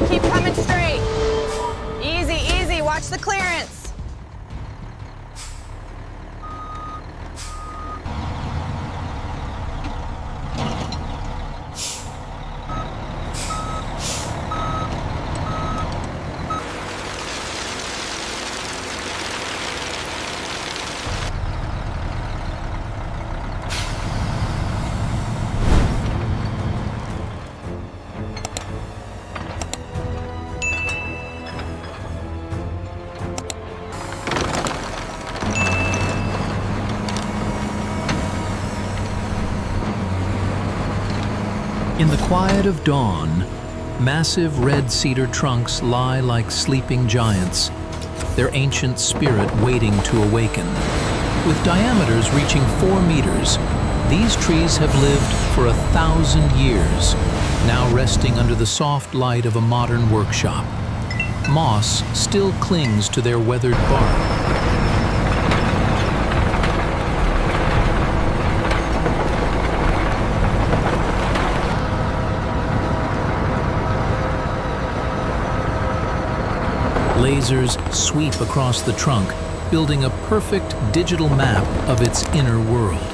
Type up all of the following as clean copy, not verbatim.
Keep coming straight. Easy, easy, watch the clearance. In the quiet of dawn, massive red cedar trunks lie like sleeping giants, their ancient spirit waiting to awaken. With diameters reaching 4 meters, these trees have lived for 1,000 years, now resting under the soft light of a modern workshop. Moss still clings to their weathered bark. Lasers sweep across the trunk, building a perfect digital map of its inner world.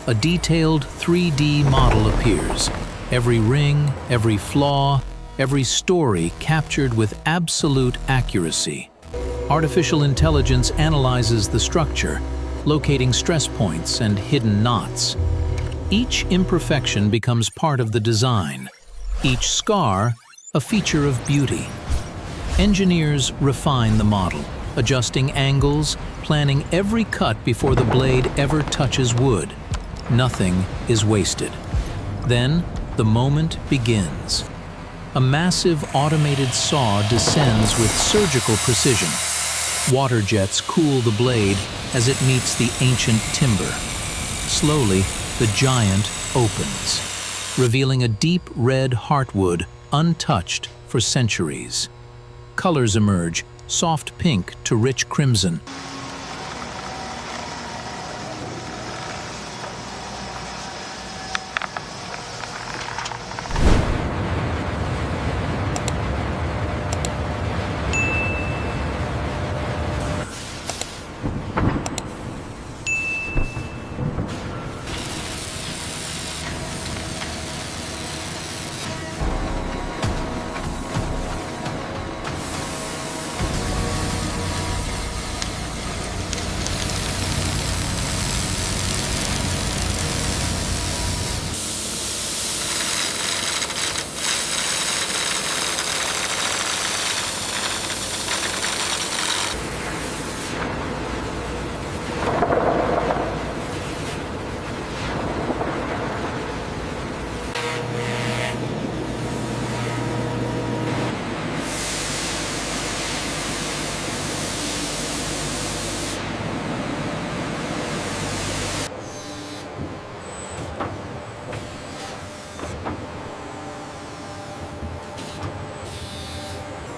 A detailed 3D model appears. Every ring, every flaw, every story captured with absolute accuracy. Artificial intelligence analyzes the structure, locating stress points and hidden knots. Each imperfection becomes part of the design. Each scar, a feature of beauty. Engineers refine the model, adjusting angles, planning every cut before the blade ever touches wood. Nothing is wasted. Then, the moment begins. A massive automated saw descends with surgical precision. Water jets cool the blade as it meets the ancient timber. Slowly, the giant opens, revealing a deep red heartwood untouched for centuries. Colors emerge, soft pink to rich crimson.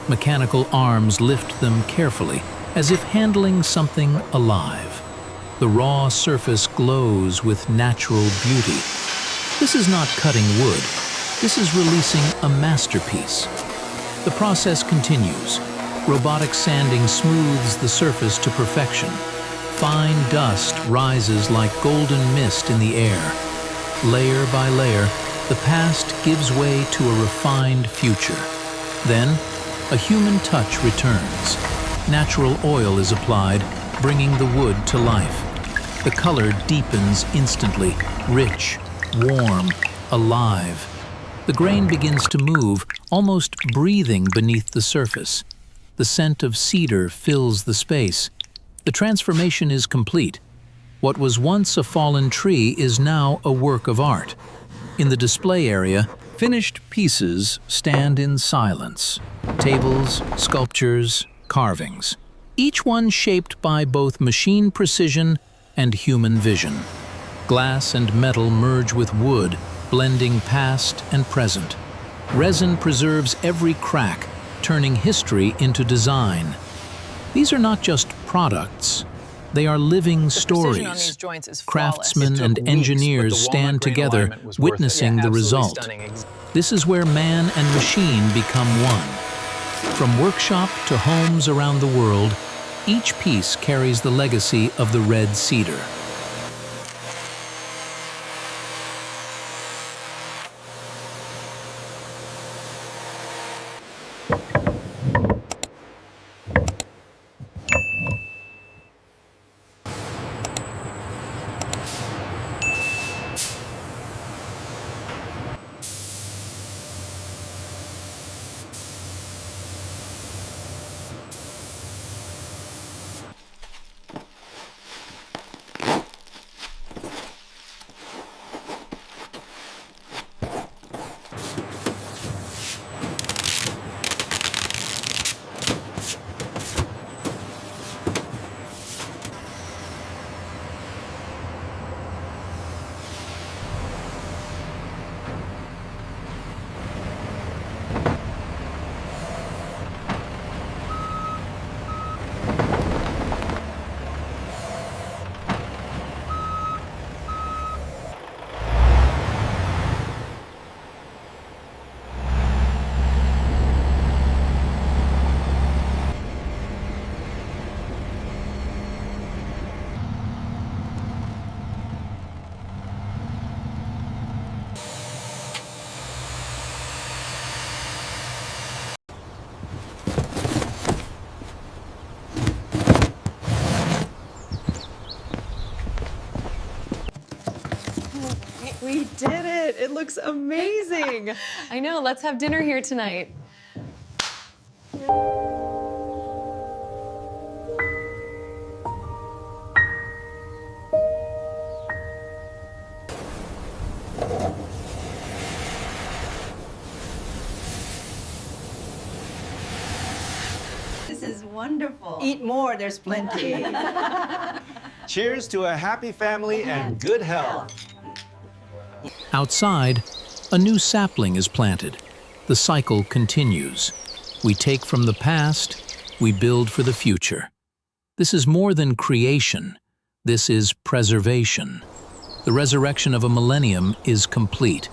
Mechanical arms lift them carefully, as if handling something alive. The raw surface glows with natural beauty. This is not cutting wood. This is releasing a masterpiece. The process continues. Robotic sanding smooths the surface to perfection. Fine dust rises like golden mist in the air. Layer by layer, the past gives way to a refined future. Then, a human touch returns. Natural oil is applied, bringing the wood to life. The color deepens instantly, rich, warm, alive. The grain begins to move, almost breathing beneath the surface. The scent of cedar fills the space. The transformation is complete. What was once a fallen tree is now a work of art. In the display area, finished pieces stand in silence. Tables, sculptures, carvings. Each one shaped by both machine precision and human vision. Glass and metal merge with wood, blending past and present. Resin preserves every crack, turning history into design. These are not just products. They are living The precision on these stories. joints is flawless. Craftsmen It took and weeks, but engineers the stand walnut grain together, alignment was worth it. witnessing the Absolutely result. stunning. This is where man and machine become one. From workshop to homes around the world, each piece carries the legacy of the red cedar. We did it! It looks amazing! I know, let's have dinner here tonight. This is wonderful. Eat more, there's plenty. Cheers to a happy family and good health. Outside, a new sapling is planted. The cycle continues. We take from the past, we build for the future. This is more than creation. This is preservation. The resurrection of a millennium is complete,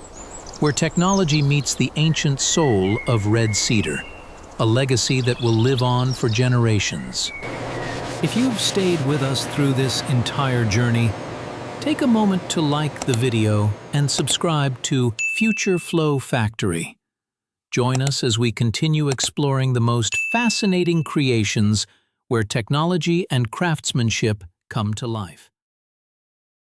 where technology meets the ancient soul of red cedar, a legacy that will live on for generations. If you've stayed with us through this entire journey, take a moment to like the video and subscribe to Future Flow Factory. Join us as we continue exploring the most fascinating creations where technology and craftsmanship come to life.